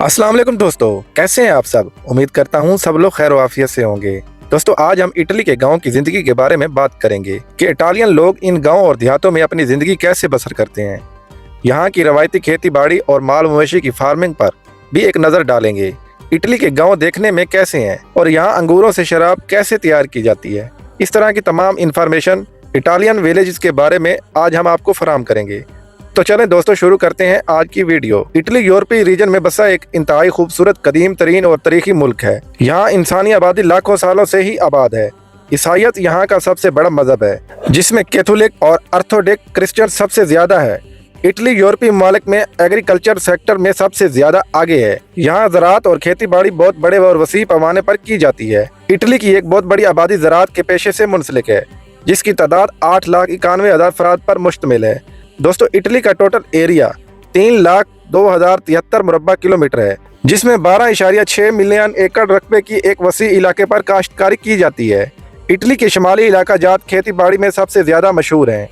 अस्सलाम वालेकुम दोस्तों, कैसे हैं आप सब। उम्मीद करता हूं सब लोग खैर आफियत से होंगे। दोस्तों, आज हम इटली के गांव की जिंदगी के बारे में बात करेंगे कि इटालियन लोग इन गांव और देहातों में अपनी जिंदगी कैसे बसर करते हैं। यहाँ की रवायती खेती बाड़ी और माल मवेशी की फार्मिंग पर भी एक नज़र डालेंगे। इटली के गाँव देखने में कैसे हैं और यहाँ अंगूरों से शराब कैसे तैयार की जाती है। इस तरह की तमाम इंफॉर्मेशन इटालियन विलेज के बारे में आज हम आपको फराहम करेंगे। तो चलें दोस्तों, शुरू करते हैं आज की वीडियो। इटली यूरोपीय रीजन में बसा एक इंतहाई खूबसूरत, कदीम तरीन और तारीखी मुल्क है। यहाँ इंसानी आबादी लाखों सालों से ही आबाद है। ईसाईयत यहाँ का सबसे बड़ा मजहब है, जिसमें कैथोलिक और ऑर्थोडॉक्स क्रिश्चियन सबसे ज्यादा है। इटली यूरोपीय ममालिक में एग्रीकल्चर सेक्टर में सबसे ज्यादा आगे है। यहाँ ज़राअत और खेती बाड़ी बहुत बड़े और वसी पैमाने पर की जाती है। इटली की एक बहुत बड़ी आबादी ज़राअत के पेशे से मुंसलिक है, जिसकी तादाद 8,91,000 अफराद पर मुश्तमिल है। दोस्तों, इटली का टोटल एरिया 3,02,073 मुरब्बा किलोमीटर है, जिसमें 12.6 मिलियन एकड़ रकबे की एक वसी इलाके पर काश्तकारी की जाती है। इटली के शुमाली इलाका जात खेती बाड़ी में सबसे ज्यादा मशहूर हैं।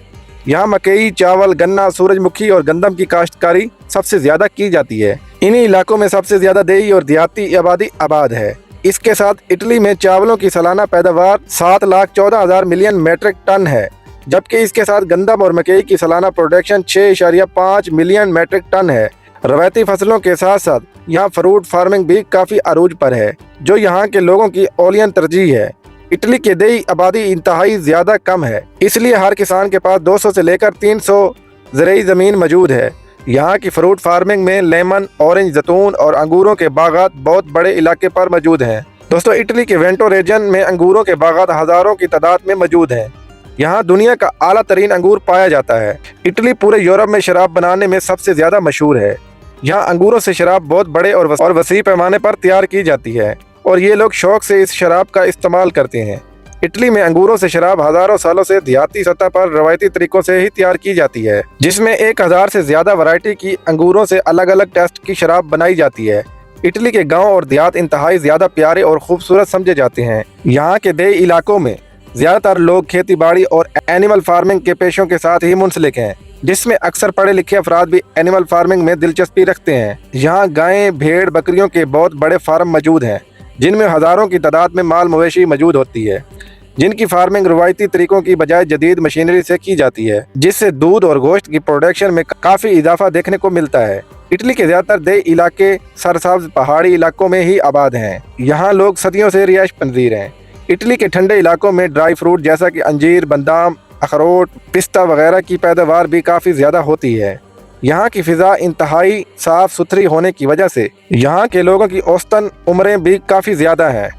यहाँ मकई, चावल, गन्ना, सूरजमुखी और गंदम की काश्तकारी सबसे ज्यादा की जाती है। इन्हीं इलाकों में सबसे ज्यादा देही और देहाती आबादी आबाद है। इसके साथ इटली में चावलों की सालाना पैदावार 7,14,000 मिलियन मेट्रिक टन है, जबकि इसके साथ गंदम और मकई की सालाना प्रोडक्शन 6.5 मिलियन मेट्रिक टन है। रवायती फसलों के साथ साथ यहाँ फ्रूट फार्मिंग भी काफ़ी अरूज पर है, जो यहाँ के लोगों की औलियन तरजीह है। इटली की देही आबादी इंतहाई ज़्यादा कम है, इसलिए हर किसान के पास 200 से लेकर 300 ज़रूरी ज़मीन मौजूद है। यहाँ की फ्रूट फार्मिंग में लेमन, ऑरेंज, जैतून और अंगूरों के बागात बहुत बड़े इलाके पर मौजूद हैं। दोस्तों, इटली के वेंटो रीजन में अंगूरों के बागात हज़ारों की तादाद में मौजूद हैं। यहाँ दुनिया का आला तरीन अंगूर पाया जाता है। इटली पूरे यूरोप में शराब बनाने में सबसे ज्यादा मशहूर है। यहाँ अंगूरों से शराब बहुत बड़े और वसी पैमाने पर तैयार की जाती है, और ये लोग शौक से इस शराब का इस्तेमाल करते हैं। इटली में अंगूरों से शराब हजारों सालों से देहाती सतह पर रवायती तरीकों से ही तैयार की जाती है, जिसमें 1,000 से ज्यादा वैरायटी की अंगूरों से अलग अलग टेस्ट की शराब बनाई जाती है। इटली के गाँव और देहात इंतहाई ज्यादा प्यारे और खूबसूरत समझे जाते हैं। यहाँ के देही इलाकों में ज्यादातर लोग खेती बाड़ी और एनिमल फार्मिंग के पेशों के साथ ही मुंसलिक हैं, जिसमें अक्सर पढ़े लिखे अफराद भी एनिमल फार्मिंग में दिलचस्पी रखते हैं। यहाँ गायें, भेड़, बकरियों के बहुत बड़े फार्म मौजूद हैं, जिनमें हजारों की तादाद में माल मवेशी मौजूद होती है, जिनकी फार्मिंग रवायती तरीकों की बजाय जदीद मशीनरी से की जाती है, जिससे दूध और गोश्त की प्रोडक्शन में काफी इजाफा देखने को मिलता है। इटली के ज्यादातर देही इलाके सरसब्ज पहाड़ी इलाकों में ही आबाद हैं। यहाँ लोग सदियों से रिहाइश पजीर हैं। इटली के ठंडे इलाकों में ड्राई फ्रूट जैसा कि अंजीर, बादाम, अखरोट, पिस्ता वगैरह की पैदावार भी काफ़ी ज़्यादा होती है। यहाँ की फ़िज़ा इंतहाई साफ़ सुथरी होने की वजह से यहाँ के लोगों की औसतन उम्रें भी काफ़ी ज़्यादा हैं।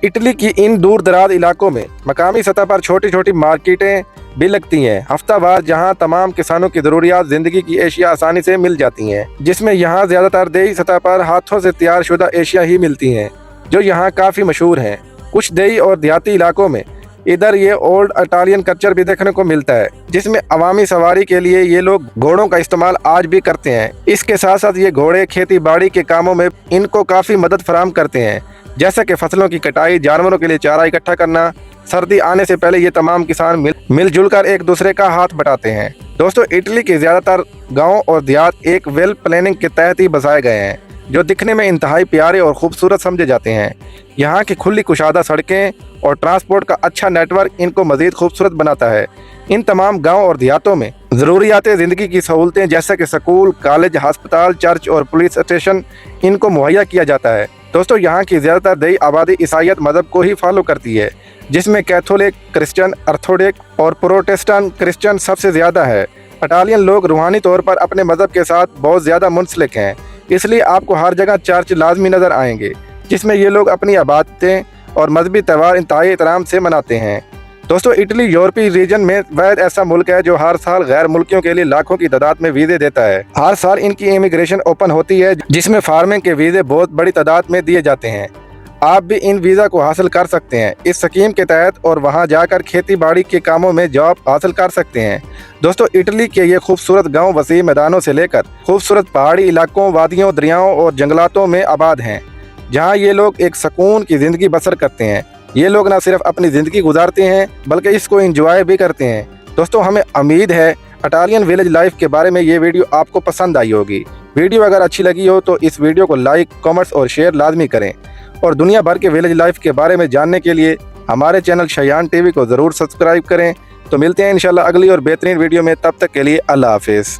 इटली की इन दूर दराज इलाकों में मकामी सतह पर छोटी छोटी मार्केटें भी लगती हैं हफ्तावार, जहाँ तमाम किसानों की ज़रूरियात ज़िंदगी की एशिया आसानी से मिल जाती हैं, जिसमें यहाँ ज़्यादातर देही सतह पर हाथों से तैयार शुदा एशिया ही मिलती हैं, जो यहाँ काफ़ी मशहूर हैं। कुछ देही और देहाती इलाकों में इधर ये ओल्ड इटालियन कल्चर भी देखने को मिलता है, जिसमें अवामी सवारी के लिए ये लोग घोड़ों का इस्तेमाल आज भी करते हैं। इसके साथ साथ ये घोड़े खेती बाड़ी के कामों में इनको काफ़ी मदद फराहम करते हैं, जैसा कि फसलों की कटाई, जानवरों के लिए चारा इकट्ठा करना। सर्दी आने से पहले ये तमाम किसान मिलजुल कर एक दूसरे का हाथ बटाते हैं। दोस्तों, इटली के ज़्यादातर गाँव और देहात एक वेल प्लानिंग के तहत ही बसाए गए हैं, जो दिखने में इंतहाई प्यारे और खूबसूरत समझे जाते हैं। यहाँ की खुली कुशादा सड़कें और ट्रांसपोर्ट का अच्छा नेटवर्क इनको मज़ीद खूबसूरत बनाता है। इन तमाम गांव और देहातों में ज़रूरियात ज़िंदगी की सहूलतें जैसे कि स्कूल, कॉलेज, अस्पताल, चर्च और पुलिस स्टेशन इनको मुहैया किया जाता है। दोस्तों, यहाँ की ज़्यादातर देही आबादी ईसाईयत मज़हब को ही फॉलो करती है, जिसमें कैथोलिक क्रिश्चियन, ऑर्थोडॉक्स और प्रोटेस्टेंट क्रिश्चियन सबसे ज़्यादा है। इटालियन लोग रूहानी तौर पर अपने मज़हब के साथ बहुत ज़्यादा मुंसलिक हैं, इसलिए आपको हर जगह चर्च लाजमी नज़र आएंगे, जिसमें ये लोग अपनी इबादतें और मजहबी त्यौहार इंतहाई एहतराम से मनाते हैं। दोस्तों, इटली यूरोपीय रीजन में वाहिद ऐसा मुल्क है जो हर साल गैर मुल्कियों के लिए लाखों की तादाद में वीज़े देता है। हर साल इनकी इमिग्रेशन ओपन होती है, जिसमें फार्मिंग के वीज़े बहुत बड़ी तादाद में दिए जाते हैं। आप भी इन वीज़ा को हासिल कर सकते हैं इस स्कीम के तहत, और वहां जाकर खेती बाड़ी के कामों में जॉब हासिल कर सकते हैं। दोस्तों, इटली के ये खूबसूरत गांव वसीम मैदानों से लेकर खूबसूरत पहाड़ी इलाकों, वादियों, दरियाओं और जंगलातों में आबाद हैं, जहां ये लोग एक सुकून की ज़िंदगी बसर करते हैं। ये लोग न सिर्फ अपनी ज़िंदगी गुजारते हैं बल्कि इसको एंजॉय भी करते हैं। दोस्तों, हमें उम्मीद है इटालियन विलेज लाइफ के बारे में ये वीडियो आपको पसंद आई होगी। ویڈیو اگر اچھی لگی ہو تو اس ویڈیو کو لائک، کامنٹس اور شیئر لازمی کریں، اور دنیا بھر کے ویلیج لائف کے بارے میں جاننے کے لیے ہمارے چینل شیان ٹی وی کو ضرور سبسکرائب کریں۔ تو ملتے ہیں انشاءاللہ اگلی اور بہترین ویڈیو میں، تب تک کے لیے اللہ حافظ۔